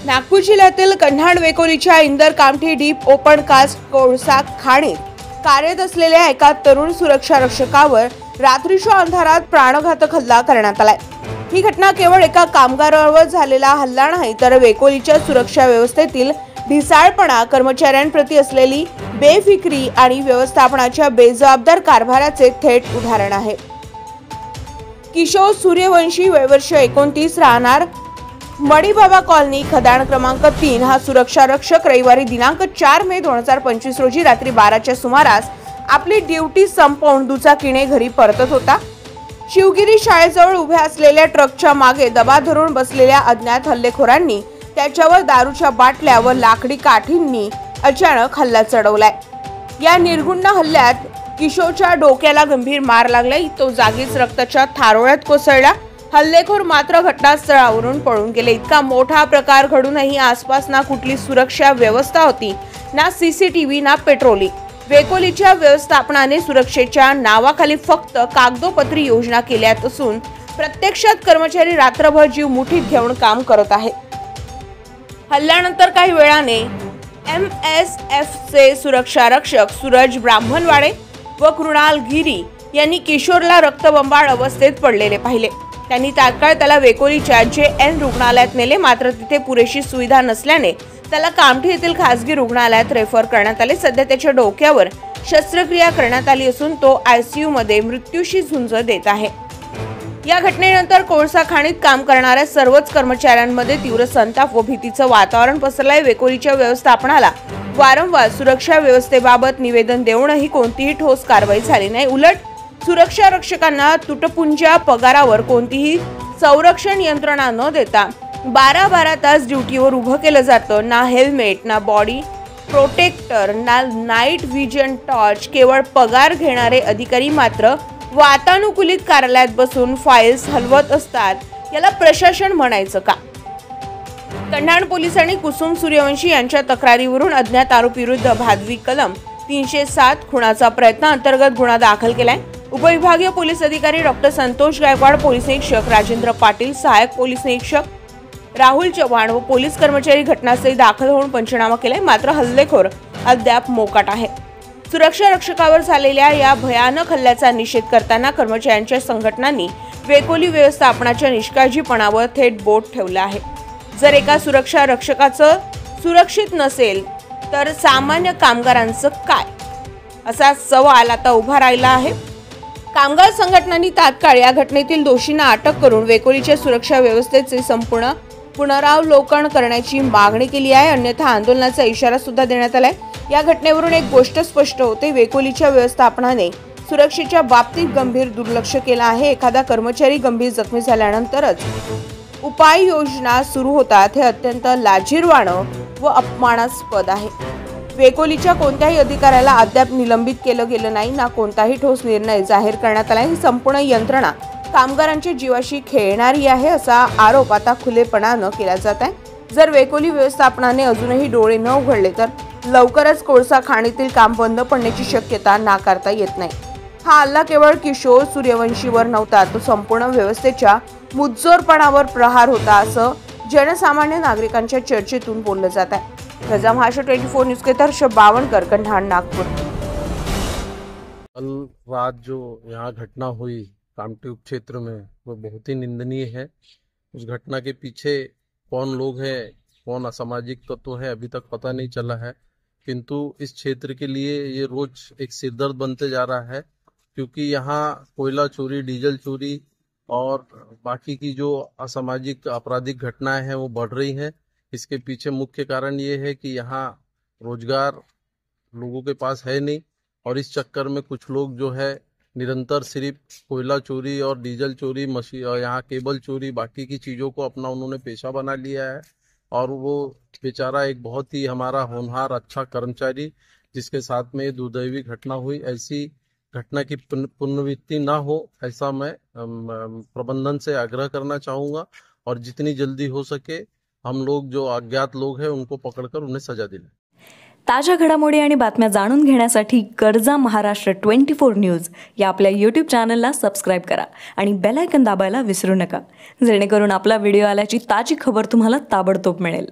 नागपूर जिल्ह्यातील कन्हाड वेकोलीच्या Inder Kamthi deep open cast कोळसा खाणीत कार्यरत असलेल्या एका तरुण सुरक्षा रक्षकावर रात्रीच्या अंधारात प्राणघातक हल्ला करण्यात आलाय। ही घटना केवळ एका कामगारावर झालेला हल्ला नाही, तर वेकोलीच्या सुरक्षा व्यवस्थेतील ढिसाळपणा, कर्मचाऱ्यांप्रती असलेली बेफिक्री आणि व्यवस्थापनाच्या बेजबाबदार कारभाराचे थेट उदाहरण आहे। किशोर सूर्यवंशी, वय वर्ष 29, राहणार मणिबाबा कॉलनी, खदान क्रमांक 3 हा सुरक्षा रक्षक रविवारी दिनांक 4 मे 2025 रोजी रात्री 12च्या सुमारास आपली ड्युटी संपवून दुचाकीने घरी परतत होता। शिवगिरी शाळेजवळ उभ्या असलेल्या ट्रकच्या मागे दबा धरून बसलेल्या अज्ञात हल्लेखोरांनी त्याच्यावर दारूच्या बाटल्या व लाकडी काठींनी अचानक हल्ला चढवलाय। या निर्गुण हल्ल्यात किशोरच्या डोक्याला गंभीर मार लागलाय, तो जागीच रक्ताच्या थारोळ्यात कोसळला। हल्लेखोर मात्र घटनास्थळावरून पळून गेले। इतका मोठा प्रकार घडूनही आसपास ना कुठली सुरक्षा व्यवस्था होती, ना सीसीटीव्ही, ना पेट्रोलिंग। वेकोलीच्या व्यवस्थापनाने सुरक्षेच्या नावाखाली फक्त कागदोपत्री योजना केल्यात असून प्रत्यक्षात कर्मचारी रात्रभर जीव मुठीत घेऊन काम करत आहेत। हल्ल्यानंतर काही वेळाने MSFचे सुरक्षा रक्षक सूरज ब्राह्मणवाडे व कृणाल गिरी यांनी किशोरला रक्तबंबाळ अवस्थेत पडलेले पाहिले। त्यांनी तात्काळ त्याला वेकोलीच्या JN रुग्णालयात नेले, मात्र तिथे पुरेशी सुविधा नसल्याने त्याला कामठी येथील खासगी रुग्णालयात रेफर करण्यात आले। सध्या त्याच्या डोक्यावर शस्त्रक्रिया करण्यात आली असून तो ICU मध्ये मृत्यूशी झुंज देत आहे। या घटनेनंतर कोळसा खाणीत काम करणाऱ्या सर्वच कर्मचाऱ्यांमध्ये तीव्र संताप व भीतीचं वातावरण पसरलंय। वेकोलीच्या व्यवस्थापनाला वारंवार सुरक्षा व्यवस्थेबाबत निवेदन देऊनही कोणतीही ठोस कारवाई झाली नाही। उलट सुरक्षा रक्षकांना तुटपुंज्या पगारावर कोणतीही संरक्षण यंत्रणा न देता 12-12 तास ड्युटीवर उभं केलं जातं। ना हेल्मेट, ना बॉडी प्रोटेक्टर, ना नाईट व्हिजन टॉर्च। केवळ पगार घेणारे अधिकारी मात्र वातानुकूलित कार्यालयात बसून फाईल्स हलवत असतात। याला प्रशासन म्हणायचं का? कन्हाड पोलिसांनी कुसुम सूर्यवंशी यांच्या तक्रारीवरून अज्ञात आरोपीविरुद्ध भादवी कलम 307 खुनाचा प्रयत्न अंतर्गत गुन्हा दाखल केलाय। उपविभागीय पोलीस अधिकारी डॉक्टर संतोष गायकवाड, पोलीस निरीक्षक राजेंद्र पाटील, सहाय्यक पोलीस निरीक्षक राहुल चव्हाण व पोलीस कर्मचारी घटनास्थळी दाखल होऊन पंचनामा केलाय। मात्र हल्लेखोर अद्याप मोकाट आहे। सुरक्षा रक्षकावर झालेल्या या भयानक हल्ल्याचा निषेध करताना कर्मचाऱ्यांच्या संघटनांनी वेकोली व्यवस्थापनाच्या निष्काळजीपणावर थेट बोट ठेवलं आहे। जर एका सुरक्षा रक्षकाचं सुरक्षित नसेल तर सामान्य कामगारांचं काय, असा सवाल आता उभा राहिला आहे। कामगार संघटनांनी तात्काळ या घटनेतील दोषींना अटक करून वेकोलीच्या सुरक्षा व्यवस्थेचे संपूर्ण पुनरावलोकन करण्याची मागणी केली आहे, अन्यथा आंदोलनाचा इशारा सुद्धा देण्यात आलाय। या घटनेवरून एक गोष्ट स्पष्ट होते, वेकोलीच्या व्यवस्थापनाने सुरक्षेच्या बाबतीत गंभीर दुर्लक्ष केलं आहे। एखादा कर्मचारी गंभीर जखमी झाल्यानंतरच उपाययोजना सुरू होतात, हे अत्यंत लाजिरवाणं व अपमानास्पद आहे। वेकोलीच्या कोणत्याही अधिकाऱ्याला अद्याप निलंबित केलं गेलं नाही, ना कोणताही ठोस निर्णय जाहीर करण्यात आला। ही संपूर्ण यंत्रणा कामगारांच्या जीवाशी खेळणारी आहे, असा आरोप आता खुलेपणानं केला जात आहे। जर वेकोली व्यवस्थापनाने अजूनही डोळे न उघडले तर लवकरच कोळसा खाणीतील काम बंद पडण्याची शक्यता नाकारता येत नाही। हा हल्ला केवळ किशोर सूर्यवंशीवर नव्हता, तो संपूर्ण व्यवस्थेच्या मुजोरपणावर प्रहार होता, असं जनसामान्य नागरिकांच्या चर्चेतून बोललं जात आहे। रजा महाराष्ट्र 24 न्यूज के तरफ बावनकर, कन्हाड, नागपुर। कल रात जो यहाँ घटना हुई कामठी उप क्षेत्र में, वो बहुत ही निंदनीय है। उस घटना के पीछे कौन लोग हैं, कौन असामाजिक तत्व है, अभी तक पता नहीं चला है, किंतु इस क्षेत्र के लिए ये रोज एक सिरदर्द बनते जा रहा है, क्योंकि यहाँ कोयला चोरी, डीजल चोरी और बाकी की जो असामाजिक आपराधिक घटनाएं हैं वो बढ़ रही हैं। इसके पीछे मुख्य कारण ये है कि यहाँ रोजगार लोगों के पास है नहीं, और इस चक्कर में कुछ लोग जो है निरंतर सिर्फ कोयला चोरी और डीजल चोरी, मशीन और यहाँ केबल चोरी, बाकी की चीज़ों को अपना उन्होंने पेशा बना लिया है। और वो बेचारा एक बहुत ही हमारा होनहार अच्छा कर्मचारी, जिसके साथ में दुर्दैवी घटना हुई, ऐसी घटना की पुनरावृत्ति ना हो, ऐसा मैं प्रबंधन से आग्रह करना चाहूँगा। और जितनी जल्दी हो सके हम लोग जो अज्ञात लोग हैं उनको पकड़कर उन्हें सजा दिलाएं। ताज्या घडामोडी आणि बातम्या जाणून घेण्यासाठी गरजा महाराष्ट्र 24 न्यूज या आपल्या YouTube चॅनलला सबस्क्राइब करा आणि बेल आयकॉन दाबायला विसरू नका, जेणेकरून आपला व्हिडिओ आल्याची ताजी खबर तुम्हाला ताबडतोब मिळेल।